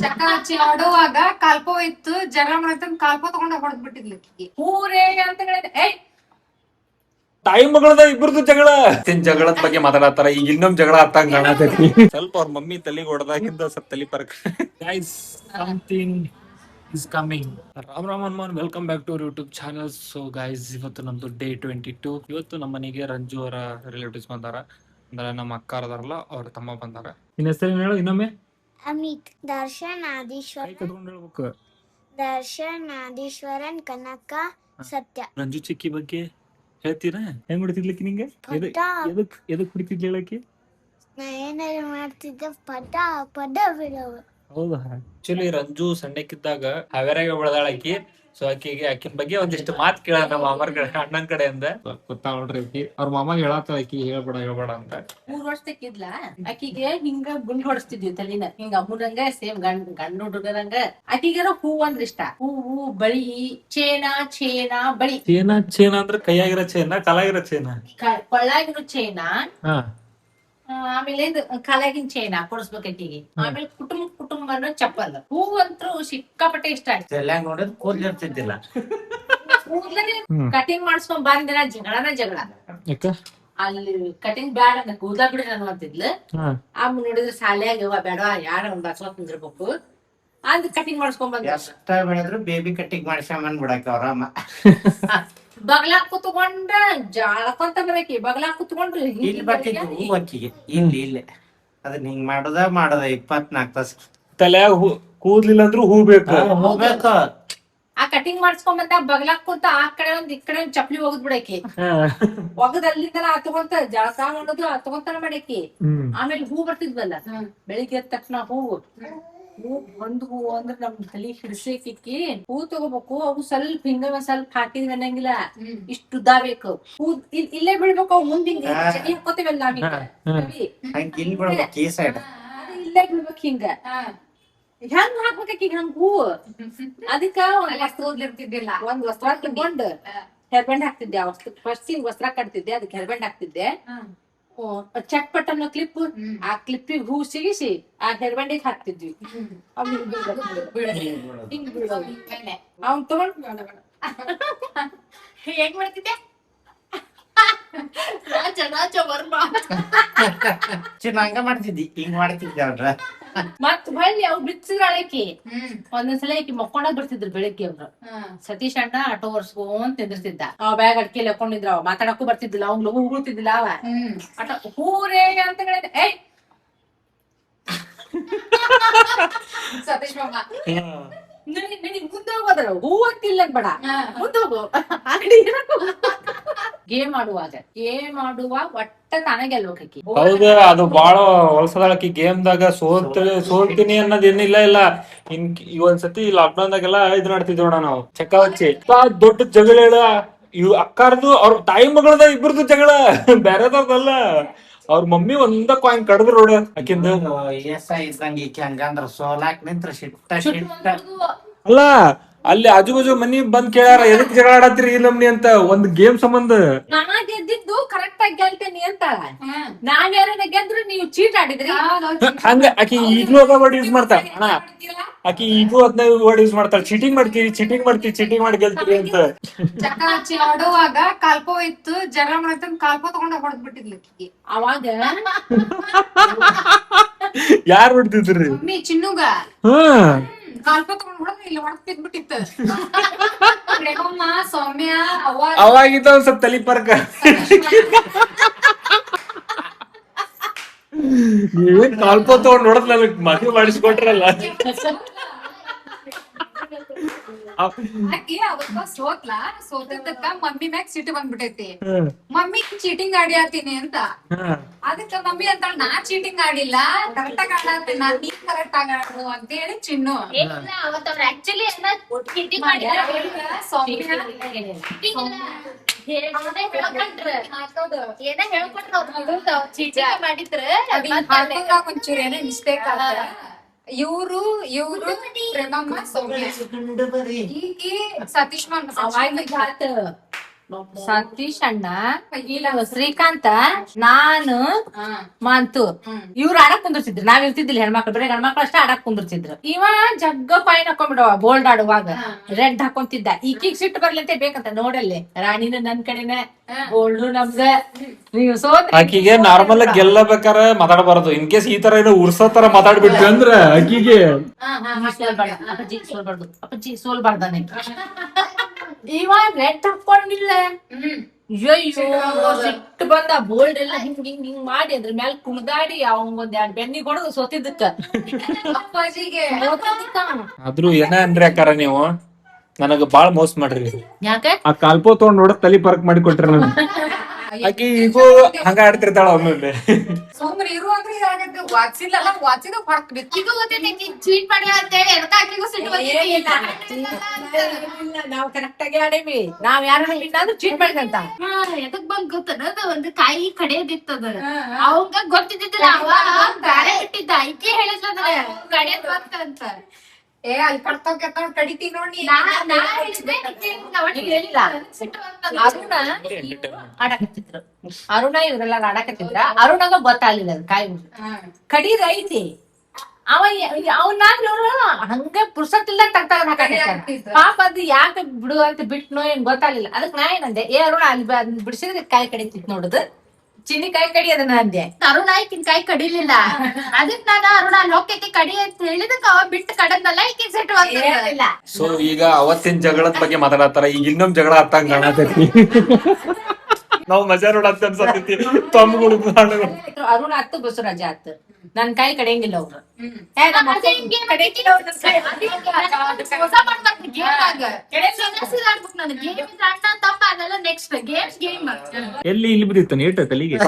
ಚಕ್ಕ ಹಚ್ಚಿ ಆಡುವಾಗ ಕಾಲ್ಪೋ ಇತ್ತು, ಜಗಳ ಮಾಡತ್ತಂದ್ ಕಾಲ್ಪೋ ತಗೊಂಡ ಹೊಡೆದ್ ಬಿಟ್ಟಿದ್ಲಿ ಊರೇ ಅಂತ ಹೇಳಿದ್ರೆ ತಾಯಿ ಮಗಳದ ಇಬ್ಬರದು ಜಗಳದ ಬಗ್ಗೆ ಮಾತಾಡತ್ತಾರ. ಈಗ ಇನ್ನೊಂದ್ ಜಗಳ ಹತ್ತಂಗ್ ಕಾಣತೈತಿ. ಸ್ವಲ್ಪ ಅವ್ರ ಮಮ್ಮಿ ತಲೆಗೆ ಹೊಡೆದಾಗಿಂದ ಸ್ವಲ್ಪ ತಲೆ ಪರಕ್. Guys, something is coming. Ram Ram Hanuman, welcome back to YouTube channel. So guys, ಇವತ್ತು ನಮ್ದು ಡೇ 22. ಇವತ್ತು ನಮ್ಮ ಮನೆಗೆ ರಂಜು ಅವರ ರಿಲೇಟಿವ್ಸ್ ಬಂದಾರ. ಅಂದ್ರೆ ನಮ್ಮ ಅಕ್ಕ ಅದಾರಲ್ಲ, ಅವ್ರ ತಮ್ಮ ಬಂದಾರ. ನಿನ್ನ ಹೆಸರು ಹೇಳು ಇನ್ನೊಮ್ಮೆ. ಅಮಿತ್. ದರ್ಶನ್ ಹೇಳ್ಬೇಕು. ಆದೀಶ್ವರನ್, ಕನಕ, ಸತ್ಯ. ರಂಜು ಚಿಕ್ಕಿ ಬಗ್ಗೆ ಹೇಳ್ತೀರಾ? ಹೆಂಗ್ ಹೊಡಿತಿದ್ಲಕ್ಕಿ ನಿಂಗೆ? ಎದಕ್ ಹೊಡಿತಿದ್ಲಿ ಹೇಳಕ್ಕೆ? ನಾ ಏನಾದ್ರು ಮಾಡ್ತಿದ್ದೆ, ಪದ ಬಿಡೋವು. ಹೌದಾ? ಆಕ್ಚುಲಿ ರಂಜು ಸಣ್ಣಕ್ಕಿದ್ದಾಗ ಹಾವೇರಾಗ ಬೆಳೆದಾಳಕಿ. ಸೊ ಆಕಿನ ಬಗ್ಗೆ ಒಂದಿಷ್ಟು ಮಾತು ಕೇಳ ನಮ್ಮ ಮಾಮರ ಕಡೆ, ಅಣ್ಣನ ಕಡೆಯಿಂದ ಗೊತ್ತಾ ನೋಡ್ರಿ. ಆಕಿ ಅವ್ರ ಮಾಮ ಹೇಳತ್ತ, ಆಕಿ ಹೇಳ್ಬೇಡ ಅಂತ. 3 ವರ್ಷಕ್ಕಿದ್ಲ ಆಕಿಗೆ ಹಿಂಗ ಗುಂಡ್ ಹೊಡಿಸ್ತಿದ್ವಿ ತಲಿನ, ಹಿಂಗ ಅಮ್ಮನಂಗ ಸೇಮ್ ಗಂಡು ಹುಡುಗರಂಗ. ಆಕಿಗಾರ ಹೂ ಅಂದ್ರ ಇಷ್ಟ. ಹೂವು, ಬಳಿ, ಚೇನಾ ಬಳಿ. ಚೇನಾ ಅಂದ್ರೆ ಕೈಯಾಗಿರೋ ಚೇನಾ, ಕಾಲಾಗಿರೋ ಚೇನಾ? ಕೊಳ್ಳಾಗಿರೋ ಚೇನಾ, ಆಮೇಲೆ ಕಾಲಾಗಿನ ಚೈನಾ ಕೊಡಿಸ್ಬೇಕು ಆಕಿಗೆ. ಆಮೇಲೆ ಕುಟುಂಬ ಅನ್ನೋ ಚಪ್ಪಲ್. ಹೂ ಅಂತೂ ಸಿಕ್ಕಾಪಟ್ಟೆ ಇಷ್ಟ ಆಯ್ತು. ನೋಡಿದ್ ಕೂದ್ಲಿರ್ತಿದ್ದಿಲ್ಲ. ಕೂದ್ಲನೆ ಕಟಿಂಗ್ ಮಾಡಿಸ್ಕೊಂಡ್ ಬಂದಿನ ಜಗಳ ಅಲ್ಲಿ ಕಟಿಂಗ್ ಬ್ಯಾಡ ಅಂತ ಕೂದಲ ಬಿಡಿ ನಾನು ಅಂತಿದ್ಲು. ಆಮೇಲೆ ನೋಡಿದ್ರೆ ಸಾಲ್ಯಾಗ ಬೇಡ, ಯಾರ ಒಂದ್ ಹಚ್ಕೊಂಡ್ ಕುಂದಿರ್ಬೇಕು ಅಂದ್ ಕಟಿಂಗ್ ಮಾಡಿಸ್ಕೊಂಡ್ ಬಂದ. ಎಷ್ಟ ಬೆಳೆದ್ರು ಬೇಬಿ ಕಟ್ಟಿಂಗ್ ಮಾಡಿಸ್ಕೊಂಡ್ ಬಿಡಾಕ ಅವ್ರಮ್ಮ. ಬಗ್ಲಾಕ್ ಕುತ್ಕೊಂಡ ಜಾಳಕೊಂತ ಬರಕಿ, ಬಗ್ಲಾಕ್ ಕುತ್ಕೊಂಡ್ರಿ ಇಲ್ಲಿ ಬರ್ತಿದ್ವು ಅಕ್ಕಿಗೆ. ಇಲ್ಲಿ ಅದನ್ನ ಹಿಂಗ್ ಮಾಡೋದ 24 ತಾಸ. ತಲ್ಯಾಗ ಕೂದ್ಲಿಲ್ಲ ಅಂದ್ರೂ ಹೂ ಬೇಕು. ಆ ಕಟಿಂಗ್ ಮಾಡಿಸ್ಕೊಂಡ್ ಬಂದಾಗ ಬಗ್ಲಾಕ್ ಕುಂತ ಆ ಕಡೆ ಒಂದ್ ಈ ಕಡೆ ಒಂದ್ ಚಪ್ಲಿ ಹೋಗದ್ ಬಿಡಕಿ. ಒಗದ್ ಅಲ್ಲಿಂದ ಹತ್ಕೊಂತ ಜಳಕ ಮಾಡೋದು ಹತ್ಕೊಂತಾನ ಮಾಡಕಿ. ಆಮೇಲೆ ಹೂ ಬರ್ತಿದ್ವಲ್ಲ ಬೆಳಿಗ್ಗೆ ಎದ್ದ ತಕ್ಷಣ ಹೂವು ಒಂದ್ ಹೂ ಅಂದ್ರೆ ನಮ್ ತಲಿ ಹಿಡ್ಸೇಕಿಕ್ಕಿ ಹೂ ತಗೋಬೇಕು. ಅವು ಸ್ವಲ್ಪ ಹಿಂಗ ಸ್ವಲ್ಪ ಹಾಕಿದ್ವಿ ಅನ್ನಂಗಿಲ್ಲ, ಇಷ್ಟು ಉದ್ದ ಬೇಕು. ಹೂ ಇಲ್ಲೇ ಬಿಡ್ಬೇಕು. ಅವು ಮುಂದೆ ಹಾಕೋತೀವಲ್ಲ ಇಲ್ಲೇ ಬಿಡ್ಬೇಕು. ಹಿಂಗ ಹೆಂಗ್ ಹಾಕ್ಬೇಕ ಹಂಗ ಹೂ. ಅದಕ್ಕ ಒಂದ್ ವಸ್ತ್ರ ತಗೊಂಡ್ ಹೆರ್ಬೆಂಡ್ ಹಾಕ್ತಿದ್ದೆ. ಫಸ್ಟ್ ವಸ್ತ್ರ ಕಟ್ತಿದ್ದೆ, ಅದಕ್ಕೆ ಹೆರ್ಬೆಂಡ್ ಹಾಕ್ತಿದ್ದೆ. ಚಟ್ಪಟ್ ಅನ್ನೋ ಕ್ಲಿಪ್, ಆ ಕ್ಲಿಪ್ಪಿಗೆ ಹೂ ಸಿಗಿಸಿ ಆ ಹೆರ್ಬಂಡಿಗೆ ಹಾಕ್ತಿದ್ವಿ. ಹಿಂಗ್ ಬಿಡೋದು. ಅವ್ನ್ ತಗೊಂಡ್ ಹೆಂಗ್ ಮಾಡ್ತಿದ್ದೆ ಹಂಗ ಮಾಡ್ತಿದ್ದಿ, ಹಿಂಗ್ ಮಾಡ್ತಿದ್ದೆ ಅವ್ರ. ಮತ್ ಹೊಳ್ಳಿ ಅವ್ ಬಿಚ್ಚಿದ್ರ ಅಳಕಿ. ಒಂದೊಂದ್ಸಲ ಆಕಿ ಮಕ್ಕೊಂಡಾಗ ಬರ್ತಿದ್ರು ಬೆಳಿಗ್ಗೆ. ಅವ್ರು ಸತೀಶ್ ಅಣ್ಣ ಆಟೋ ಓಡಿಸ್ಕೊಂಡ್ ತಿಂದಿರ್ತಿದ್ದ. ಅವ್ ಬ್ಯಾಗ್ ಅಡ್ಕೆಲಿ ಹಾಕೊಂಡಿದ್ರ. ಅವ್ ಮಾತಾಡಕ್ಕೂ ಬರ್ತಿದ್ದಿಲ್ಲ, ಅವ್ನ್ ಲಗು ಉಗುಳ್ತಿದ್ದಿಲ್ಲ. ಅವ ಆಟೋ ಹೂರೇ ಅಂತ ಹೇಳಿದ್ರೆ ಏಯ್ ಸತೀಶ್ ಮಾಮ ಮುಂದೆ ಹೋಗೋದ್ರ ಹೂ ಅಂತಿಲ್ಲ ಬೇಡ, ಮುಂದೆ ಹೋಗು. ಗೇಮ್ ಆಡುವ ಒಟ್ಟ ತಾನೇ ಗೆಲ್ಬೇಕಿ. ಹೌದ, ಅದು ಬಾಳ ಹೊಲ್ಸದಾಳಕಿ ಗೇಮ್ದಾಗ. ಸೋಲ್ತೀನಿ ಅನ್ನೋದೇನಿಲ್ಲ. ಈ ಒಂದ್ಸತಿ ಲಾಕ್ಡೌನ್ ದಾಗೆಲ್ಲ ಇದ್ ಮಾಡ್ತಿದ್ವಿ ನಾವು ಚಕ್ಕ ಹಚ್ಚಿ. ದೊಡ್ಡ ಜಗಳ ಇವ್ ಅಕ್ಕಾರ್ದು ಅವ್ರ ತಾಯಿ ಮಗಳದ ಇಬ್ಬರದು ಜಗಳ, ಬೇರೆದವ್ರದಲ್ಲ. ಅವ್ರ ಮಮ್ಮಿ ಒಂದ ಕಾಯಿನ್ ಕಡದ್ರ ನೋಡ ಆಕಿಂದ. ಇದ್ದಂಗ ಈಕಿ ಹಂಗಂದ್ರ ಸೋಲಾಕ್ ನಿಂತ್ರ ಶಿಟ್ಟ ಅಲ್ಲ, ಅಲ್ಲಿ ಆಜು ಬಾಜು ಮನಿ ಬಂದ್ ಕೇಳ್ಯಾರ, ಎದಕ್ ಜಗಳ ಆಡತ್ರಿ ಈ ನಮ್ನಿ ಅಂತ ಒಂದ್ ಗೇಮ್ ಸಂಬಂಧ. ನಾ ಗೆದ್ದಿದ್ದು ಕರೆಕ್ಟ್ ಆಗಿ ಗೆಲ್ತೇನಿ ಅಂತಾಳ. ನಾನ್ ಯಾರನ್ನ ಗೆದ್ರು ನೀವು ಚೀಟ್ ಆಡಿದ್ರಿ. ಹಂಗ ಆಕಿ ಈಗ್ಲೂ ಅದ ವರ್ಡ್ ಯೂಸ್ ಮಾಡ್ತಾಳ. ಅಣ್ಣ ಆಕಿ ಈಗ್ಲೂ ಅದನ್ನ ವರ್ಡ್ ಯೂಸ್ ಮಾಡ್ತಾಳ. ಚೀಟಿಂಗ್ ಮಾಡ್ತೀವಿ, ಚೀಟಿಂಗ್ ಮಾಡಿ ಗೆಲ್ತೀವಿ ಅಂತ. ಚಕ್ಕ ಹಚ್ಚಿ ಆಡುವಾಗ ಕಾಲ್ಪೋ ಇತ್ತು, ಜಗಳ ಮಾಡತ್ತಂದ್ ಕಾಲ್ಪೋ ತಗೊಂಡ ಹೊಡೆದ್ ಬಿಟ್ಟಿದ್ಲಿ ಅವಾಗ. ಯಾರ್ ಹೊಡ್ತಿದ್ರಿ? ಮಮ್ಮಿ ಚಿನ್ನುಗ ಕಾಲ್ಪೋ ತಗೊಂಡ್ ಹೊಡೆದ್ ಇಲ್ಲಿ ಹೊಡೆದ್ ಬಿಟ್ಟಿತ್ತು. ಸೌಮ್ಯ ಅವಾಗಿದ್ದ ಒಂದ್ ಸ್ವಲ್ಪ ತಲಿ ಪರ್ಕ. ನೀವೇನ್ ಕಾಲ್ಪೋ ತಗೊಂಡ್ ನೋಡದ್ ನನಗ್ ಮದುವೆ ಮಾಡಿಸ್ಕೊಟ್ರಲ್ಲ. ಆಕಿ ಅವತ್ತ ಸೋತದಕ್ಕ ಮಮ್ಮಿ ಮ್ಯಾಗ ಸಿಟ್ಟು ಬಂದ್ಬಿಟ್ಟೈತಿ. ಮಮ್ಮಿ ಚೀಟಿಂಗ್ ಆಡ್ಯಾತೀನಿ ಅಂತ. ಅದಕ್ಕ ಮಮ್ಮಿ ಅಂತ ನಾ ಚೀಟಿಂಗ್ ಆಡಿಲ್ಲ, ಕರೆಕ್ಟ್ ಆಗಿ ಆಡತ್ತೀನಿ, ನಾನ್ ನೀ ಕರೆಕ್ಟ್ ಆಗಿ ಆಡು ಅಂತ ಹೇಳಿ ಚಿನ್ನು ಆಕ್ಚುಲಿ ಒಂಚೂರು ಏನೇ ಮಿಸ್ಟೇಕ್ ಆಗ ಇವ್ರು ಪ್ರೇಮಮ್ಮ ಸೌಮ್ಯ ಈಕಿ ಸತೀಶ್ ಮಾಮ. ಸತೀಶ್ ಅಣ್ಣ ಇಲ್ಲ ಶ್ರೀಕಾಂತ ನಾನು ಮಂತು ಇವ್ರು ಆಡಕ್ ಕುಂದಿರ್ತಿದ್ರು ನಾವ್ ಇರ್ತಿದ್ದಿಲ್ಲ ಹೆಣ್ಮಕ್ಳು ಬರೀ ಗಂಡ್ಮಕ್ಳು ಅಷ್ಟೇ ಆಡಕ್ ಕುಂದಿರ್ತಿದ್ರು ಇವ ಜಗ್ಗ ಫೈನ್ ಹಾಕೊಂಡ್ಬಿಡವ ಬೋಲ್ಡ್ ಆಡುವಾಗ ರೆಡ್ ಹಾಕೊಂತಿದ್ದ ಈಕಿಗ್ ಸಿಟ್ಟು ಬರ್ಲಂತೆ ಬೇಕಂತ ನೋಡಲ್ಲಿ ರಾಣಿನ ನನ್ ಕಡೆನೆ ಗೋಲ್ಡ್ ನಮ್ದ ನೀವು ಸೋತ್ ಆಕಿಗೆ ನಾರ್ಮಲ್ ಗೆಲ್ಲಬೇಕಾರ ಮಾತಾಡಬಾರದು ಇನ್ ಕೇಸ್ ಈ ತರ ಏನೋ ಉರ್ಸೋ ತರ ಮಾತಾಡ್ಬಿಟ್ವಿ ಅಂದ್ರ ಆಕಿಗೆ ಅಪ್ಪಾಜಿ ಸೋಲ್ಬಾರ್ದಾನೆ ಇವ ರೆಡ್ ಹಾಕೊಂಡಿಲ್ಲ ಅಯ್ಯೋ ಸಿಟ್ಟು ಬಂದ ಬೋಲ್ಡ್ ಎಲ್ಲ ಹಿಂಗ್ ಹಿಂಗ್ ಹಿಂಗ್ ಮಾಡಿ ಅದ್ರ ಮ್ಯಾಲ ಕುಣ್ದಾಡಿ ಅವಂಗೊಂದ್ 2 ಬೆನ್ನಿಗೆ ಹೊಡೆದು ಸೋತಿದ್ದಕ್ಕ ಅಪ್ಪಾಜಿಗೆ ಆದ್ರೂ ಏನ ಅನ್ರಿ ಅಕ್ಕಾರ ನೀವು ನನಗ ಬಾಳ ಮೋಸ ಮಾಡ್ರಿ ಯಾಕೆ ಆ ಕಾಲ್ಪೋ ತಗೊಂಡ್ ನೋಡ ತಲಿ ಪರ್ಕ್ ಮಾಡಿ ಕೊಟ್ರಿ ನನ್ ಆಕಿ ಈಗೂ ಹಂಗ ಆಡ್ತಿರ್ತಾಳ ಒಮ್ಮೊಮ್ಮೆ ಸುಮ್ನೆ ಇರು ಅಂದ್ರೆ ಇದಾಗತ್ತೆ ವಾಚಿಲ್ಲ ವಾಚಿದ ಹೊರಕ್ ಇದು ಗೊತ್ತೈತಿ ಚೀಟ್ ಮಾಡಿ ಅಂತೇಳಿ ಎದಕ್ಕ ಆಕಿಗೂ ಸಿಟ್ಟು ನಾವ್ ಕರೆಕ್ಟ್ ಆಗಿ ಆಡೇವಿ ನಾವ್ ಯಾರು ಅಂದ್ರೆ ಚೀಟ್ ಮಾಡಿದಂತ ಎದಕ್ ಬಂದ್ ಗೊತ್ತದ ಒಂದು ಕಾಯಿ ಕಡಿಯೋದಿತ್ತದ ಅವಂಗ ಗೊತ್ತಿದ್ದಿಲ್ಲ ಅವ ಬ್ಯಾರೆ ಬಿಟ್ಟಿದ್ದ ಐಕೆ ಹೇಳಿದ್ಲದ ಕಡಿಯೋದ್ ಅಂತ ಏ ಅಲ್ಲಿ ಕಡ್ತಾವ್ ಕೆತ್ತಾವ್ ಕಡಿತೀವಿ ನೋಡಿ ಹೇಳಿಲ್ಲ ಅರುಣ ಆಡಕತ್ತಿದ್ರು ಅರುಣ ಇವ್ರೆಲ್ಲ ಆಡಕತ್ತಿದ್ರ ಅರುಣಾಗ ಗೊತ್ತಾಗ್ಲಿಲ್ಲ ಅದು ಕಾಯಿ ಕಡಿದ ಐತಿ ಅವನಾಗ್ಲಿ ಅವ್ರು ಹಂಗ ಪುರ್ಸತ್ತಿಲ್ಲ ತಗ್ತಾಗ ಪಾಪ ಅದು ಯಾಕೆ ಬಿಡು ಅಂತ ಬಿಟ್ನೋ ಏನ್ ಗೊತ್ತಾಗ್ಲಿಲ್ಲ ಅದಕ್ ನಾ ಏನಂದೆ ಏ ಅರುಣ ಅಲ್ಲಿ ಬಿಡಿಸಿದ್ರೆ ಕಾಯಿ ಕಡಿತಿತ್ ನೋಡುದು ಚಿನ್ನಿ ಕಾಯಿ ಕಡಿ ಅದನ್ನ ಅಂದೆ ಅರುಣ ಈಕಿನ್ ಕಾಯಿ ಕಡಿಲಿಲ್ಲ ಅದಕ್ ನಾನು ಅರುಣ ಲೋಕಕ್ಕೆ ಕಡಿ ಅಂತ ಹೇಳಿದಕ್ಕ ಅವ ಬಿಟ್ಟು ಕಡದ್ನಲ್ಲ ಈಕಿನ್ ಸಿಟ್ಟು ಬಂದಿಲ್ಲ ಸೊ ಈಗ ಅವತ್ತಿನ ಜಗಳದ ಬಗ್ಗೆ ಮಾತಾಡತ್ತಾರ ಈಗ ಇನ್ನೊಂದ್ ಜಗಳ ಹತ್ತಂಗ್ ಕಾಣತೈತಿ ನಾವ್ ಮಜಾ ನೋಡತ್ತ ಅನ್ಸತೈತಿ ತಮ್ಗಳು ಅರುಣ ಹತ್ತು ಬಸವರಾಜ ಹತ್ತು ನನ್ ಕಾಯಿ ಕಡಿಯಂಗಿಲ್ಲ ಅವ್ರು ನೆಕ್ಸ್ಟ್ ಗೇಮ್ ಎಲ್ಲಿ ಇಲ್ಲಿ ಬಿದ್ದಿತ್ತು ನೀಟ ತಲಿಗೆ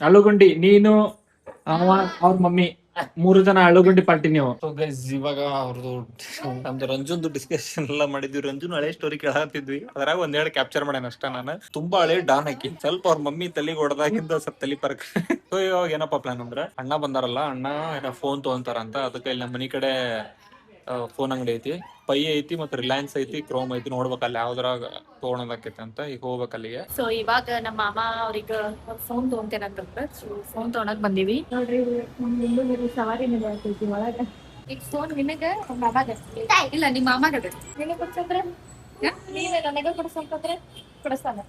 ಅಳುಗುಂಡಿ ನೀನು ಅವ ಅವ್ರ ಮಮ್ಮಿ 3 ಜನ ಅಳುಗುಂಡಿ ಪಾರ್ಟಿ ನೀವು ಇವಾಗ ಅವ್ರದ್ದು ನಮ್ದು ರಂಜುಂದು ಡಿಸ್ಕಷನ್ ಎಲ್ಲ ಮಾಡಿದ್ವಿ ರಂಜುನ್ ಹಳೆ ಸ್ಟೋರಿ ಕೇಳತ್ತಿದ್ವಿ ಅದ್ರಾಗ ಒಂದೆರಡು ಕ್ಯಾಪ್ಚರ್ ಮಾಡ್ಯಾನ ಅಷ್ಟ ನಾನು ತುಂಬಾ ಹಳೆ ಡಾನ್ ಹಾಕಿ ಸ್ವಲ್ಪ ಅವ್ರ ಮಮ್ಮಿ ತಲೆಗೆ ಹೊಡೆದಾಗಿಂದ ಸ್ವಲ್ಪ ತಲಿ ಪರ್ಕ್ ಸೊ ಇವಾಗ ಏನಪ್ಪಾ ಪ್ಲಾನ್ ಅಂದ್ರ ಅಣ್ಣ ಬಂದಾರಲ್ಲ ಅಣ್ಣ ಏನೋ ಫೋನ್ ತಗೊಂತಾರ ಅಂತ ಅದಕ್ಕೆ ಇಲ್ಲಿ ನಮ್ಮ ಮನಿ ಕಡೆ ಫೋನ್ ಅಂಗಡಿ ಐತಿ ಪೈ ಐತಿ ಮತ್ತೆ ರಿಲಯನ್ಸ್ ಐತಿ ಕ್ರೋಮ್ ಐತಿ ನೋಡ್ಬೇಕ ಅಲ್ಲಿ ಯಾವ್ದ್ರಾಗ ತಗೊಳೋದಾಕೈತಿ ಅಂತ ಈಗ ಹೋಗ್ಬೇಕ ಅಲ್ಲಿಗೆ ಸೊ ಇವಾಗ ನಮ್ಮ ಮಾಮ ಅವ್ರಿಗೆ ಫೋನ್ ತಗೊಂತೇನಂತ ಫೋನ್ ತಗೊಳಕ್ ಬಂದೀವಿ ನೋಡ್ರಿ ಸವಾರಿ ಆಗ್ತೈತಿ ಒಳಗ ಈಗ ಫೋನ್ ನಿನಗ ಮಾಮಾಗ ಇಲ್ಲ ನಿಮ್ಮ ಮಾಮಾಗ ನಿನಗ ಕೊಡ್ಸಂದ್ರೆ ನೀವೇ ನನಗ ಕೊಡ್ಸಂತಂದ್ರೆ ಕೊಡಿಸ್ತಾನ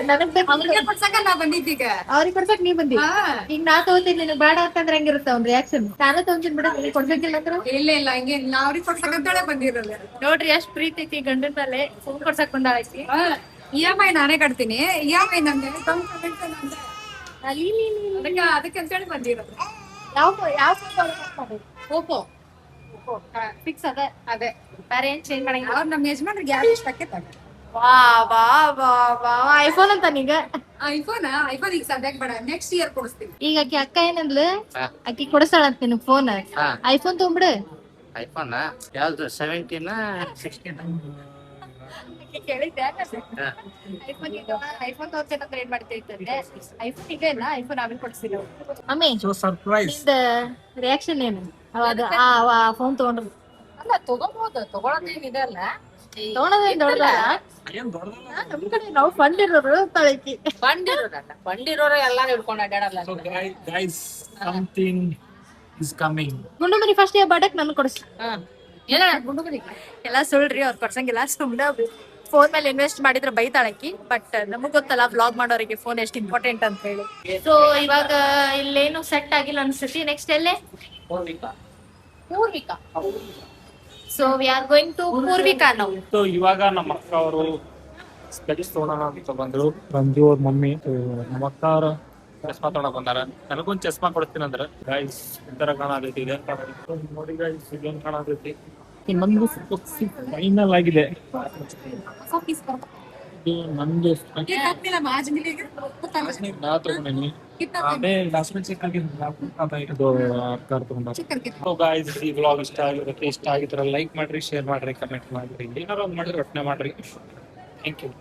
ನನಗ್ ಅವ್ರಿಗೆ ಕೊಡ್ಸಕ ನಾ ಬಂದಿದ್ದೀಗ ಅವ್ರಿಗೆ ಕೊಡ್ಸಕ್ ನೀವ್ ಬಂದಿ ಈಗ ನಾ ತಗೋತೀನಿ ನಿನಗ್ ಬೇಡ ಅಂತಂದ್ರೆ ಹೆಂಗಿರುತ್ತೆ ಅವ್ನ ರಿಯಾಕ್ಷನ್ ನಾನು ತಗೊಂತೀನಿ ಬಿಡ ನಿನಗ್ ಕೊಡ್ಬೇಕಿಲ್ಲ ಅಂದ್ರೆ ಇಲ್ಲ ಹಂಗೆ ನಾ ಅವ್ರಿಗೆ ಕೊಡ್ಸಕಂತಾಳೆ ಬಂದಿರೋದು ನೋಡ್ರಿ ಎಷ್ಟ್ ಪ್ರೀತಿ ಐತಿ ಗಂಡನ ಮೇಲೆ ಫೋನ್ ಕೊಡ್ಸಕ್ ಬಂದಾಳೈತಿ EMI ನಾನೇ ಕಟ್ತೀನಿ EMI ನಮ್ಗೆ ಅದಕ್ಕೆ ಅಂತೇಳಿ ಬಂದಿರೋದು ಯಾವ ಫೋನ್ ಓಪೋ ಫಿಕ್ಸ್ ಅದೇ ಬೇರೆ ಏನ್ ಚೇಂಜ್ ಮಾಡಂಗಿಲ್ಲ ಅವ್ರು ನಮ್ಮ ಯಜಮಾನ್ರಿಗೆ ಯಾರು ಇಷ್ಟ ಆಕೈತ ಐಫೋನ್ ಅಂತ ನೀಗ ಐಫೋನ್ ಈಗ ಸದ್ಯಕ್ಕೆ ಬೇಡ ನೆಕ್ಸ್ಟ್ ಇಯರ್ ಕೊಡಿಸ್ತೀನಿ ಈಗ ಆಕಿ ಅಕ್ಕ ಏನಂದ್ಲು ಆಕಿ ಕೊಡಿಸ್ತಾಳಂತ ನಿನಗ್ ಫೋನ್ ಐಫೋನ್ ತಗೊಂಬಿಡು ಐಫೋನ್ ಯಾವ್ದು 17 16 ಕೇಳಿದ್ದೆ ಐಫೋನ್ ತಗೋತೇನಂದ್ರೆ ಏನ್ ಮಾಡ್ತೈತಂದ್ರೆ ಐಫೋನ್ ಈಗ ಇಲ್ಲ ಐಫೋನ್ ಆಮೇಲೆ ಕೊಡಿಸ್ತೀನಿ ಅಮ್ಮಿ ನಿಂದ ರಿಯಾಕ್ಷನ್ ಏನು ಅವಾಗ ಆ ಫೋನ್ ತಗೊಂಡ್ರು ಅಲ್ಲ ತಗೋಬಹುದು ತಗೊಳೋದೇನಿದೆ ಅಲ್ಲ ತಗೊಳೋದೇನ್ ದೊಡ್ಡದಲ್ಲ ನಮ್ ಕಡೆ ನಾವು ಫಂಡ್ ಇರೋರು ತಳಕಿ ಬಂಡಿರೋರ ಎಲ್ಲಾರು ಹಿಡ್ಕೊಂಡು ಅಡ್ಯಾಡಲ್ಲ ಗುಂಡು ಮನಿ ಫಸ್ಟ್ ಬಡಕ್ ನನ್ ಕೊಡಿಸ್ ಏನ ಗುಂಡು ಮನಿ ಎಲ್ಲ ಸುಳ್ರಿ ಅವ್ರು ಕೊಡ್ಸಂಗಿಲ್ಲ ಸುಮ್ನೆ ಫೋನ್ ಮೇಲೆ ಇನ್ವೆಸ್ಟ್ ಮಾಡಿದ್ರೆ ಬೈತಾಳಕಿ ಬಟ್ ನಮಗ್ ಗೊತ್ತಲ್ಲ ವ್ಲಾಗ್ ಮಾಡೋರಿಗೆ ಫೋನ್ ಎಷ್ಟು ಇಂಪಾರ್ಟೆಂಟ್ ಅಂತ ಹೇಳಿ ಸೊ ಇವಾಗ ಇಲ್ಲೇನು ಸೆಟ್ ಆಗಿಲ್ಲ ಅನ್ಸುತ್ತೆ ನೆಕ್ಸ್ಟ್ ಎಲ್ಲೇ Poorvika so we are going to Poorvika ನಾವು ಸೊ ಇವಾಗ ನಮ್ಮ ಅಕ್ಕ ಅವರು ಸ್ಪೆಕ್ಸ್ ತಗೊಳೋಣ ಅಂತ ಬಂದ್ರು ರಂಜು ಅವ್ರ ಮಮ್ಮಿ ನಮ್ಮ ಅಕ್ಕ ಅವರು ಚಸ್ಮಾ ತಗೊಳಕ್ ಬಂದಾರ ನನಗೊಂದ್ ಚಸ್ಮಾ ಕೊಡ್ತೀನಿ ಅಂದ್ರ ಗೈಸ್ ಈ ತರ ಕಾಣತೈತಿ ಇದೆ ನೋಡಿ ಗೈಸ್ ಇದೊಂದು ಕಾಣತೈತಿ ಫೈನಲ್ ಆಗಿದೆ ಇದು ನಂದು ನಾ ತಗೊಂಡಿನಿ ಆಮೇಲೆ ಲಾಸ್ಟ್ಮೆಂಟ್ ಚೆಕ್ ಇದು ಅಕ್ಕ ತಗೊಂಡ ಗೈಸ್ ಈ ವ್ಲಾಗ್ ಇಷ್ಟ ಆಗಿದ್ರೆ ಲೈಕ್ ಮಾಡ್ರಿ ಶೇರ್ ಮಾಡ್ರಿ ಕಮೆಂಟ್ ಮಾಡ್ರಿ ಏನಾರ ಒಂದ್ ಮಾಡ್ರಿ ಒಟ್ಟನೆ ಮಾಡ್ರಿ ಥ್ಯಾಂಕ್ ಯು